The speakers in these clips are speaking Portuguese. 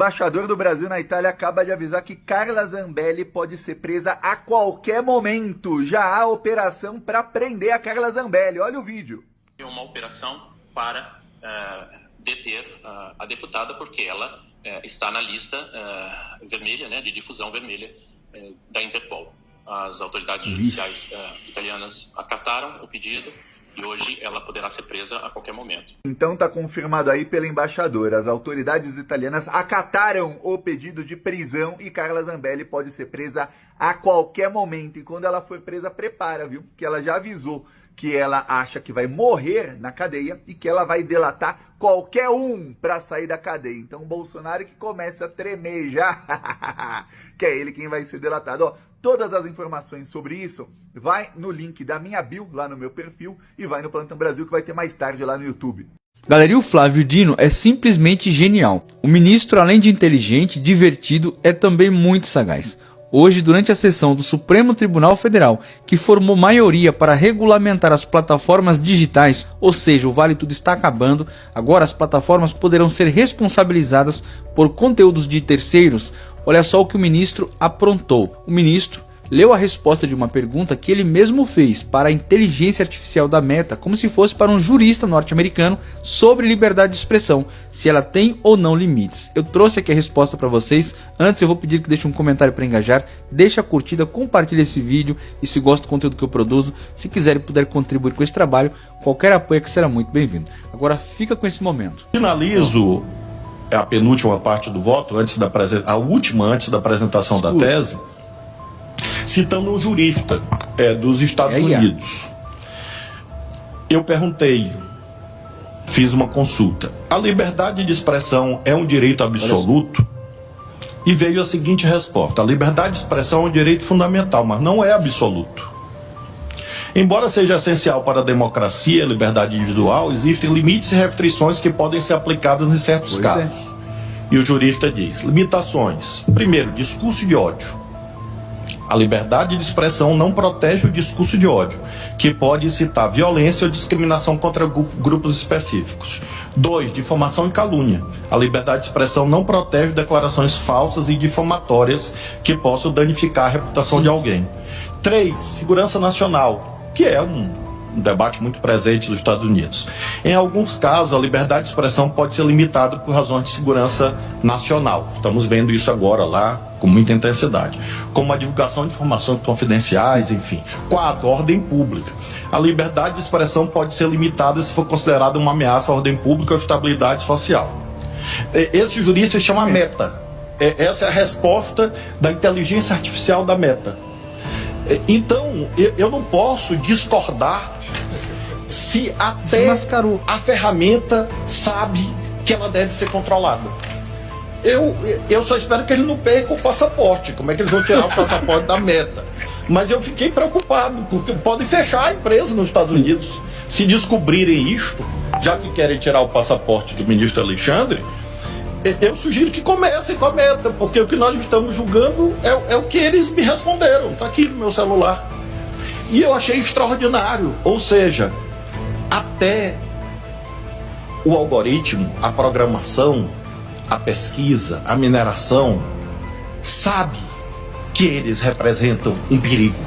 embaixador do Brasil na Itália acaba de avisar que Carla Zambelli pode ser presa a qualquer momento. Já há operação para prender a Carla Zambelli. Olha o vídeo. É uma operação para deter a deputada porque ela está na lista vermelha, né, de difusão vermelha da Interpol. As autoridades judiciais italianas acataram o pedido e hoje ela poderá ser presa a qualquer momento. Então tá confirmado aí pela embaixadora. As autoridades italianas acataram o pedido de prisão e Carla Zambelli pode ser presa a qualquer momento. E quando ela for presa, prepara, viu? Que ela já avisou que ela acha que vai morrer na cadeia e que ela vai delatar qualquer um para sair da cadeia. Então o Bolsonaro que começa a tremer já, que é ele quem vai ser delatado. Ó, todas as informações sobre isso vai no link da minha bio, lá no meu perfil, e vai no Plantão Brasil, que vai ter mais tarde lá no YouTube. Galera, e o Flávio Dino é simplesmente genial. O ministro, além de inteligente, divertido, é também muito sagaz. Hoje, durante a sessão do Supremo Tribunal Federal, que formou maioria para regulamentar as plataformas digitais, ou seja, o Vale Tudo está acabando, agora as plataformas poderão ser responsabilizadas por conteúdos de terceiros. Olha só o que o ministro aprontou. O ministro leu a resposta de uma pergunta que ele mesmo fez para a inteligência artificial da Meta, como se fosse para um jurista norte-americano, sobre liberdade de expressão, se ela tem ou não limites. Eu trouxe aqui a resposta para vocês. Antes eu vou pedir que deixe um comentário para engajar, deixe a curtida, compartilhe esse vídeo e se gosta do conteúdo que eu produzo, se quiser e puder contribuir com esse trabalho, qualquer apoio que será muito bem-vindo. Agora fica com esse momento. Finalizo a penúltima parte do voto, a última antes da apresentação da tese, citando um jurista dos Estados Unidos. Eu perguntei, fiz uma consulta. A liberdade de expressão é um direito absoluto? E veio a seguinte resposta: a liberdade de expressão é um direito fundamental, mas não é absoluto. Embora seja essencial para a democracia e a liberdade individual, existem limites e restrições que podem ser aplicadas em certos casos. E o jurista diz: limitações. Primeiro, discurso de ódio. A liberdade de expressão não protege o discurso de ódio, que pode incitar violência ou discriminação contra grupos específicos. 2. Difamação e calúnia. A liberdade de expressão não protege declarações falsas e difamatórias que possam danificar a reputação de alguém. 3. Segurança nacional, que é um debate muito presente nos Estados Unidos. Em alguns casos, a liberdade de expressão pode ser limitada por razões de segurança nacional. Estamos vendo isso agora lá com muita intensidade, como a divulgação de informações confidenciais, enfim. 4. Ordem pública. A liberdade de expressão pode ser limitada se for considerada uma ameaça à ordem pública ou estabilidade social. Esse jurista chama Meta. Essa é a resposta da inteligência artificial da Meta. Então, eu não posso discordar se até a ferramenta sabe que ela deve ser controlada. Eu só espero que ele não perca o passaporte. Como é que eles vão tirar o passaporte da Meta? Mas eu fiquei preocupado, porque podem fechar a empresa nos Estados Unidos. Se descobrirem isto, já que querem tirar o passaporte do ministro Alexandre, eu sugiro que comecem com a Meta, porque o que nós estamos julgando é o que eles me responderam. Está aqui no meu celular. E eu achei extraordinário. Ou seja, até o algoritmo, a programação, a pesquisa, a mineração, sabe que eles representam um perigo.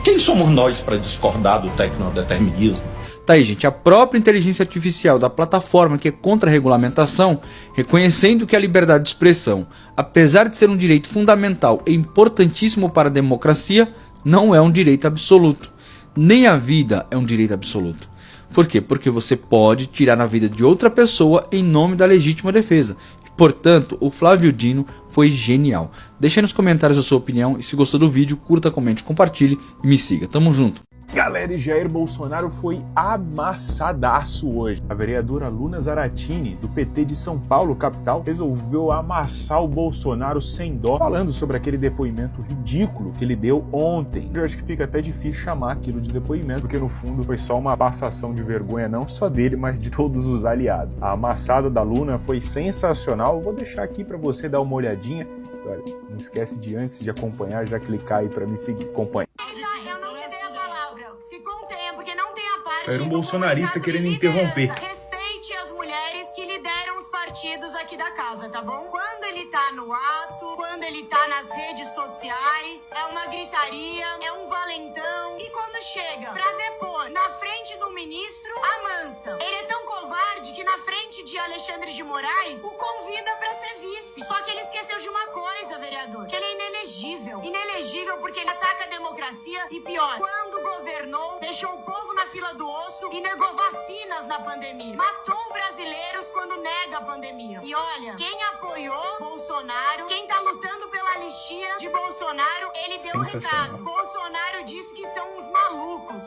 Quem somos nós para discordar do tecnodeterminismo? Tá aí, gente, a própria inteligência artificial da plataforma que é contra a regulamentação, reconhecendo que a liberdade de expressão, apesar de ser um direito fundamental e importantíssimo para a democracia, não é um direito absoluto. Nem a vida é um direito absoluto. Por quê? Porque você pode tirar a vida de outra pessoa em nome da legítima defesa. Portanto, o Flávio Dino foi genial. Deixa aí nos comentários a sua opinião e se gostou do vídeo, curta, comente, compartilhe e me siga. Tamo junto. Galera, e Jair Bolsonaro foi amassadaço hoje. A vereadora Luna Zaratini, do PT de São Paulo, capital, resolveu amassar o Bolsonaro sem dó, falando sobre aquele depoimento ridículo que ele deu ontem. Eu acho que fica até difícil chamar aquilo de depoimento, porque no fundo foi só uma passação de vergonha, não só dele, mas de todos os aliados. A amassada da Luna foi sensacional. Eu vou deixar aqui para você dar uma olhadinha. Olha, não esquece de, antes de acompanhar, já clicar aí para me seguir. Acompanhe. Se contenha, porque não tem a parte... Era um bolsonarista querendo interromper. Respeite as mulheres que lideram os partidos aqui da casa. casa, tá bom? Quando ele tá no ato, quando ele tá nas redes sociais, é uma gritaria, é um valentão. E quando chega pra depor na frente do ministro, amansa. Ele é tão covarde que na frente de Alexandre de Moraes o convida pra ser vice. Só que ele esqueceu de uma coisa, vereador, que ele é inelegível. Inelegível porque ele ataca a democracia e pior, quando governou, deixou o povo na fila do osso e negou vacinas na pandemia. Matou brasileiros quando nega a pandemia. E olha, quem apoiou Bolsonaro, quem tá lutando pela anistia de Bolsonaro, ele deu um recado. Bolsonaro disse que são uns malucos.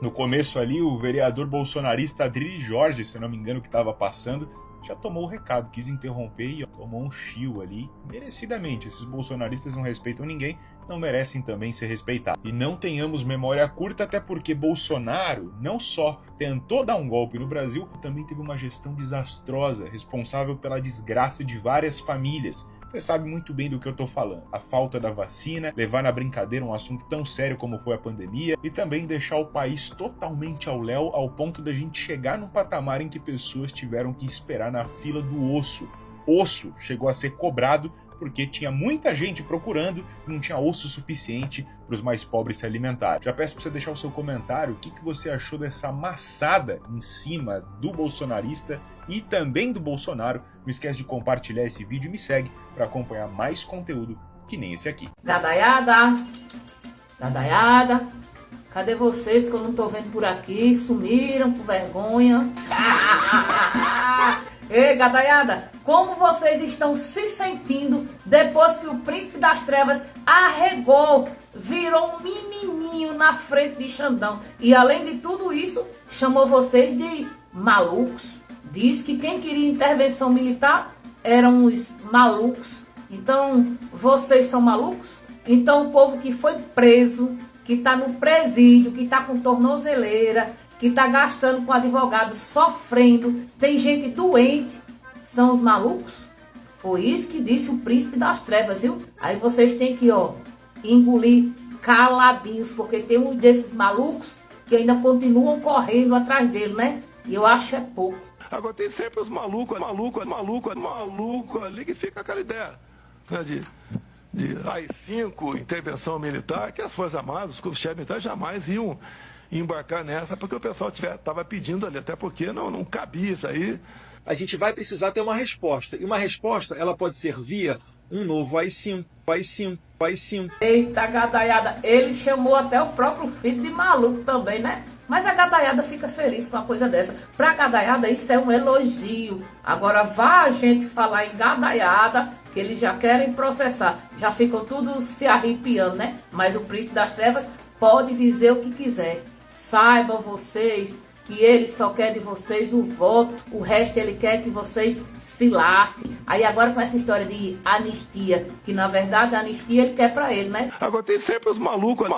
No começo ali, o vereador bolsonarista Adrilles Jorge, se eu não me engano, que estava passando, já tomou o recado, quis interromper e tomou um chiu ali, merecidamente. Esses bolsonaristas não respeitam ninguém, não merecem também ser respeitados. E não tenhamos memória curta, até porque Bolsonaro não só tentou dar um golpe no Brasil, também teve uma gestão desastrosa, responsável pela desgraça de várias famílias. Você sabe muito bem do que eu tô falando. A falta da vacina, levar na brincadeira um assunto tão sério como foi a pandemia e também deixar o país totalmente ao léu ao ponto da gente chegar num patamar em que pessoas tiveram que esperar na fila do osso. Osso chegou a ser cobrado porque tinha muita gente procurando e não tinha osso suficiente para os mais pobres se alimentarem. Já peço para você deixar o seu comentário, o que você achou dessa amassada em cima do bolsonarista e também do Bolsonaro. Não esquece de compartilhar esse vídeo e me segue para acompanhar mais conteúdo que nem esse aqui. Gadaiada, gadaiada, cadê vocês que eu não tô vendo por aqui? Sumiram por vergonha. Ei, gadaiada, como vocês estão se sentindo depois que o príncipe das trevas arregou, virou um menininho na frente de Xandão e além de tudo isso, chamou vocês de malucos? Diz que quem queria intervenção militar eram os malucos. Então, vocês são malucos? Então, o povo que foi preso, que está no presídio, que está com tornozeleira, que está gastando com advogado, sofrendo, tem gente doente, são os malucos? Foi isso que disse o príncipe das trevas, viu? Aí vocês têm que, engolir caladinhos, porque tem uns desses malucos que ainda continuam correndo atrás dele, né? E eu acho é pouco. Agora tem sempre os malucos ali que fica aquela ideia, né, de AI-5, intervenção militar, que as Forças Armadas, os chefes militares jamais iam embarcar nessa, porque o pessoal estava pedindo ali, até porque não cabia isso aí. A gente vai precisar ter uma resposta, e uma resposta ela pode ser via um novo AI-5. Eita, gadaiada, ele chamou até o próprio filho de maluco também, né? Mas a gadaiada fica feliz com uma coisa dessa. Pra gadaiada isso é um elogio. Agora vá a gente falar em gadaiada, que eles já querem processar. Já ficam tudo se arrepiando, né? Mas o príncipe das trevas pode dizer o que quiser. Saibam vocês que ele só quer de vocês o voto, o resto ele quer que vocês se lasquem. Aí agora com essa história de anistia, que na verdade a anistia ele quer pra ele, né? Agora tem sempre os malucos.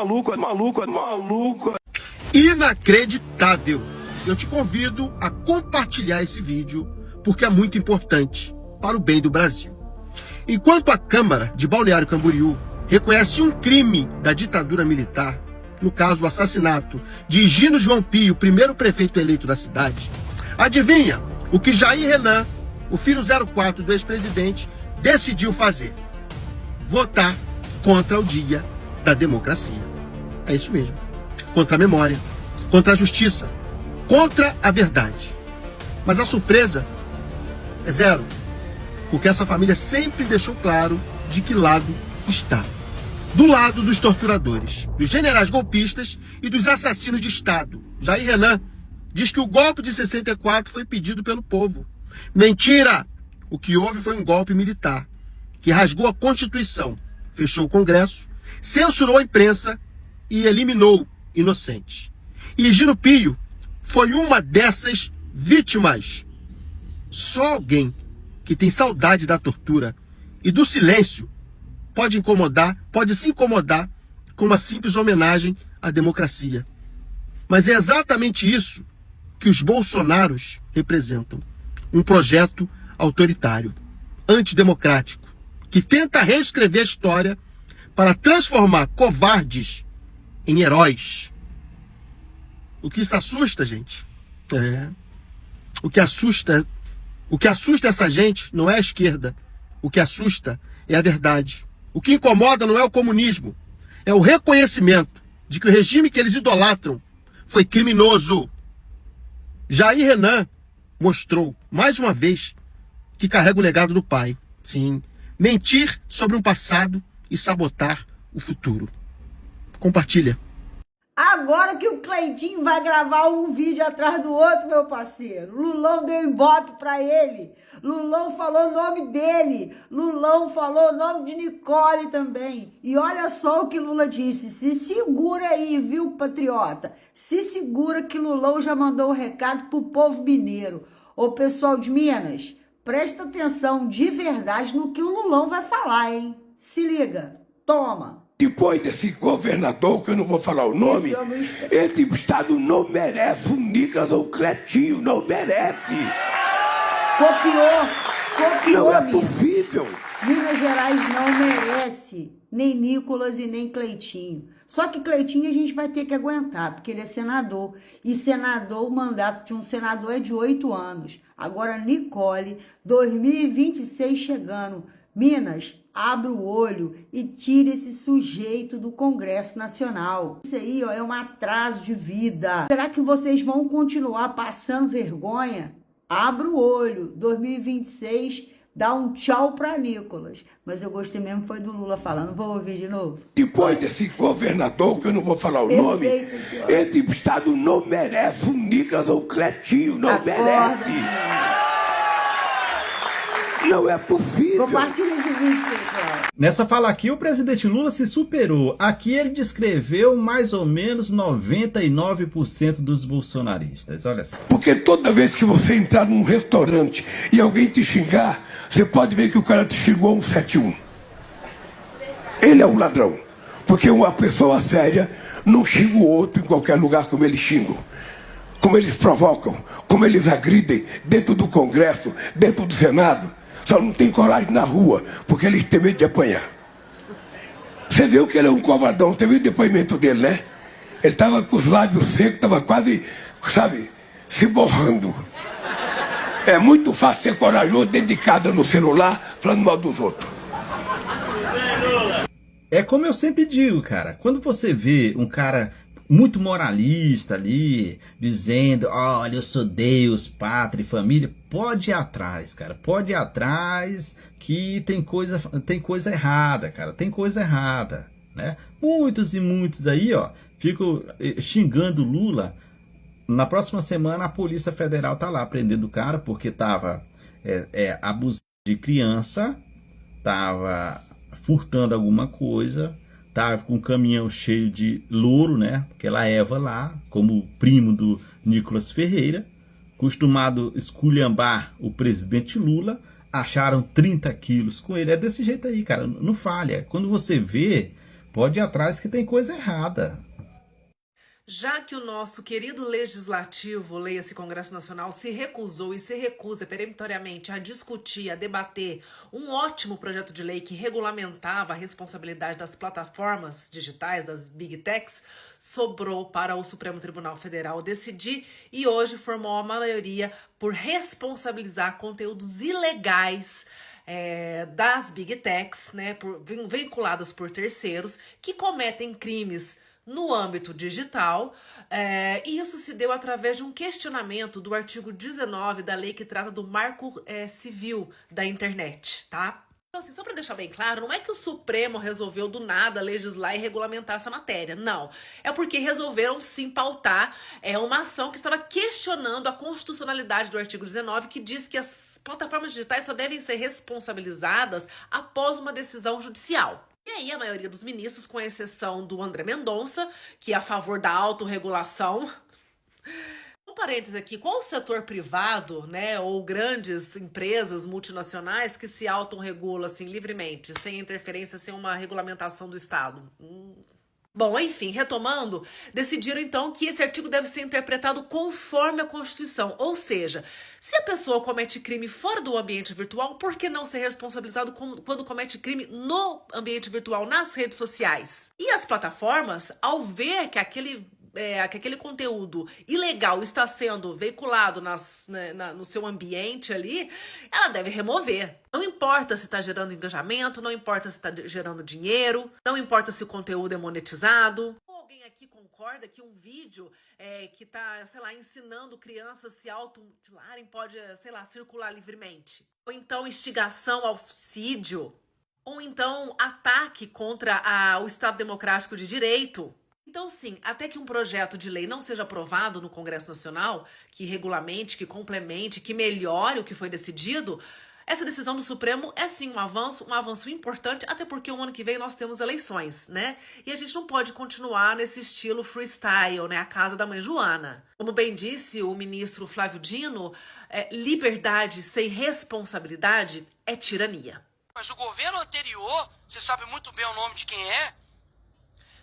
Inacreditável! Eu te convido a compartilhar esse vídeo, porque é muito importante para o bem do Brasil. Enquanto a Câmara de Balneário Camboriú reconhece um crime da ditadura militar, no caso o assassinato de Higino João Pio, primeiro prefeito eleito da cidade, adivinha o que Jair Renan, o filho 04 do ex-presidente, decidiu fazer? Votar contra o Dia da Democracia. É isso mesmo. Contra a memória, contra a justiça, contra a verdade. Mas a surpresa é zero, porque essa família sempre deixou claro de que lado está. Do lado dos torturadores, dos generais golpistas e dos assassinos de Estado. Jair Renan diz que o golpe de 64 foi pedido pelo povo. Mentira! O que houve foi um golpe militar, que rasgou a Constituição, fechou o Congresso, censurou a imprensa e eliminou inocentes. E Higino Pio foi uma dessas vítimas. Só alguém que tem saudade da tortura e do silêncio pode se incomodar com uma simples homenagem à democracia. Mas é exatamente isso que os Bolsonaros representam. Um projeto autoritário, antidemocrático, que tenta reescrever a história para transformar covardes em heróis. O que isso assusta, gente? O que assusta O que assusta essa gente não é a esquerda. O que assusta é a verdade. O que incomoda não é o comunismo. É o reconhecimento de que o regime que eles idolatram foi criminoso. Jair Renan mostrou, mais uma vez, que carrega o legado do pai. Sim, mentir sobre um passado e sabotar o futuro. Compartilha. Agora que o Cleitinho vai gravar um vídeo atrás do outro, meu parceiro. Lulão deu ibope pra ele. Lulão falou o nome dele. Lulão falou o nome de Nicole também. E olha só o que Lula disse. Se segura aí, viu, patriota? Se segura que Lulão já mandou um recado pro povo mineiro. Ô, pessoal de Minas, presta atenção de verdade no que o Lulão vai falar, hein? Se liga. Toma. Depois desse governador, que eu não vou falar o nome, esse estado não merece o Nicolas ou o Cleitinho, não merece. Copiou, não é possível. Minas Gerais não merece nem Nicolas e nem Cleitinho. Só que Cleitinho a gente vai ter que aguentar, porque ele é senador. E senador, o mandato de um senador é de 8 anos. Agora, Nicole, 2026 chegando. Minas, abre o olho e tira esse sujeito do Congresso Nacional. Isso aí, ó, é um atraso de vida. Será que vocês vão continuar passando vergonha? Abre o olho. 2026, dá um tchau pra Nicolas. Mas eu gostei mesmo, foi do Lula falando. Vou ouvir de novo. Depois desse governador, que eu não vou falar o nome, esse estado não merece o Nicolas ou o Cleitinho, não merece. Não é possível. Compartilha esse vídeo, pessoal. Nessa fala aqui, o presidente Lula se superou. Aqui ele descreveu mais ou menos 99% dos bolsonaristas. Olha só. Porque toda vez que você entrar num restaurante e alguém te xingar, você pode ver que o cara te xingou 171. Ele é um ladrão. Porque uma pessoa séria não xinga o outro em qualquer lugar como eles xingam. Como eles provocam, como eles agridem dentro do Congresso, dentro do Senado. Só não tem coragem na rua, porque eles têm medo de apanhar. Você viu que ele é um covardão, você viu o depoimento dele, né? Ele estava com os lábios secos, estava quase, sabe, se borrando. É muito fácil ser corajoso, dedicado no celular, falando mal dos outros. É como eu sempre digo, cara, quando você vê um cara muito moralista ali, dizendo, olha, eu sou Deus, pátria e família, pode ir atrás, cara, pode ir atrás que tem coisa errada, cara, tem coisa errada, né? Muitos e muitos aí, ó, ficam xingando Lula. Na próxima semana a Polícia Federal tá lá prendendo o cara porque tava abusando de criança, tava furtando alguma coisa, tava com um caminhão cheio de louro, né? Aquela Eva lá, como primo do Nicolas Ferreira, acostumado a esculhambar o presidente Lula, acharam 30 quilos com ele. É desse jeito aí, cara, não falha. Quando você vê, pode ir atrás que tem coisa errada. Já que o nosso querido legislativo, leia-se Congresso Nacional, se recusou e se recusa peremptoriamente a discutir, a debater um ótimo projeto de lei que regulamentava a responsabilidade das plataformas digitais, das Big Techs, sobrou para o Supremo Tribunal Federal decidir e hoje formou a maioria por responsabilizar conteúdos ilegais das Big Techs, né, vinculadas por terceiros, que cometem crimes no âmbito digital, e isso se deu através de um questionamento do artigo 19 da lei que trata do marco civil da internet, tá? Então, assim, só para deixar bem claro, não é que o Supremo resolveu do nada legislar e regulamentar essa matéria, não. É porque resolveram sim pautar uma ação que estava questionando a constitucionalidade do artigo 19, que diz que as plataformas digitais só devem ser responsabilizadas após uma decisão judicial. E aí a maioria dos ministros, com exceção do André Mendonça, que é a favor da autorregulação. Um parênteses aqui, qual o setor privado, né, ou grandes empresas multinacionais que se autorregulam assim livremente, sem interferência, sem uma regulamentação do Estado? Bom, enfim, retomando, decidiram então que esse artigo deve ser interpretado conforme a Constituição, ou seja, se a pessoa comete crime fora do ambiente virtual, por que não ser responsabilizado quando comete crime no ambiente virtual, nas redes sociais? E as plataformas, ao ver que aquele que aquele conteúdo ilegal está sendo veiculado no seu ambiente ali, ela deve remover. Não importa se está gerando engajamento, não importa se está gerando dinheiro, não importa se o conteúdo é monetizado. Alguém aqui concorda que um vídeo que está, sei lá, ensinando crianças a se automutilarem pode, sei lá, circular livremente? Ou então instigação ao suicídio? Ou então ataque contra o Estado Democrático de Direito? Então, sim, até que um projeto de lei não seja aprovado no Congresso Nacional, que regulamente, que complemente, que melhore o que foi decidido, essa decisão do Supremo é sim um avanço importante, até porque o ano que vem nós temos eleições, né? E a gente não pode continuar nesse estilo freestyle, né? A casa da mãe Joana. Como bem disse o ministro Flávio Dino, liberdade sem responsabilidade é tirania. Mas o governo anterior, você sabe muito bem o nome de quem é,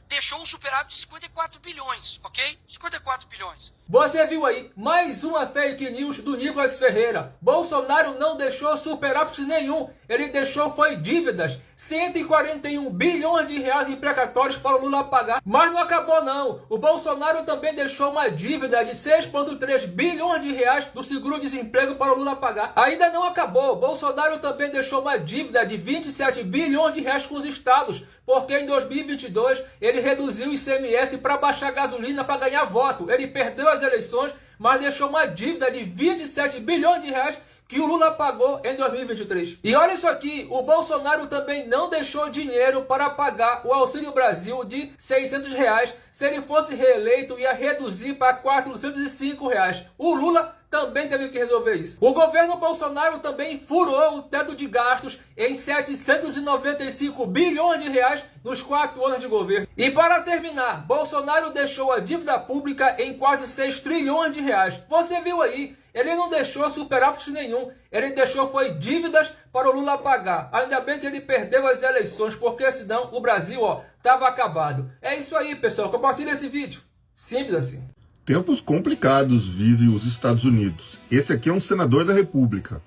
deixou um superávit de 54 bilhões, ok? 54 bilhões. Você viu aí mais uma fake news do Nicolas Ferreira. Bolsonaro não deixou superávit nenhum. Ele deixou foi dívidas. 141 bilhões de reais em precatórios para o Lula pagar. Mas não acabou não. O Bolsonaro também deixou uma dívida de 6,3 bilhões de reais do seguro-desemprego para o Lula pagar. Ainda não acabou. Bolsonaro também deixou uma dívida de 27 bilhões de reais com os estados. Porque em 2022 ele reduziu o ICMS para baixar a gasolina para ganhar voto. Ele perdeu as eleições, mas deixou uma dívida de 27 bilhões de reais que o Lula pagou em 2023. E olha isso aqui, o Bolsonaro também não deixou dinheiro para pagar o Auxílio Brasil de 600 reais. Se ele fosse reeleito, ia reduzir para 405 reais. O Lula também teve que resolver isso. O governo Bolsonaro também furou o teto de gastos em 795 bilhões de reais nos 4 anos de governo. E para terminar, Bolsonaro deixou a dívida pública em quase 6 trilhões de reais. Você viu aí, ele não deixou superávit nenhum, ele deixou foi dívidas para o Lula pagar. Ainda bem que ele perdeu as eleições, porque senão o Brasil, tava acabado. É isso aí, pessoal, compartilha esse vídeo. Simples assim. Tempos complicados vive os Estados Unidos. Esse aqui é um senador da República.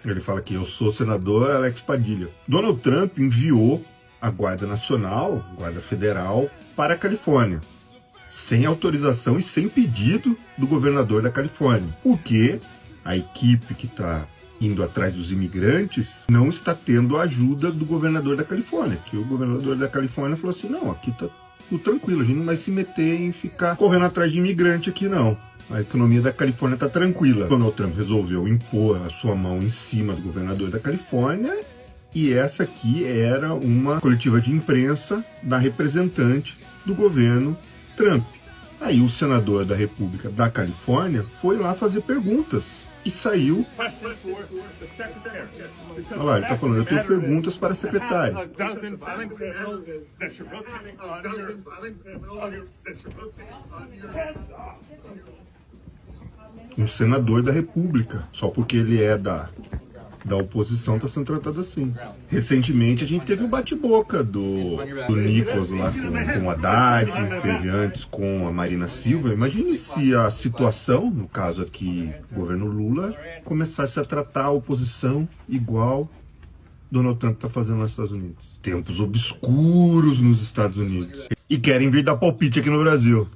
Ele fala que eu sou senador Alex Padilha. Donald Trump enviou a Guarda Nacional, Guarda Federal, para a Califórnia, sem autorização e sem pedido do governador da Califórnia. Porque a equipe que está indo atrás dos imigrantes não está tendo a ajuda do governador da Califórnia. Que o governador da Califórnia falou assim, não, aqui tá tudo tranquilo, a gente não vai se meter em ficar correndo atrás de imigrante aqui não. A economia da Califórnia está tranquila. Donald Trump resolveu impor a sua mão em cima do governador da Califórnia e essa aqui era uma coletiva de imprensa da representante do governo Trump. Aí o senador da República da Califórnia foi lá fazer perguntas e saiu. Olha lá, ele está falando, eu tenho perguntas para a secretária. Um senador da República, só porque ele é da oposição está sendo tratado assim. Recentemente a gente teve o bate-boca do Nicolas lá com o Haddad, teve antes com a Marina Silva. Imagine se a situação, no caso aqui, o governo Lula, começasse a tratar a oposição igual Donald Trump está fazendo nos Estados Unidos. Tempos obscuros nos Estados Unidos. E querem vir dar palpite aqui no Brasil.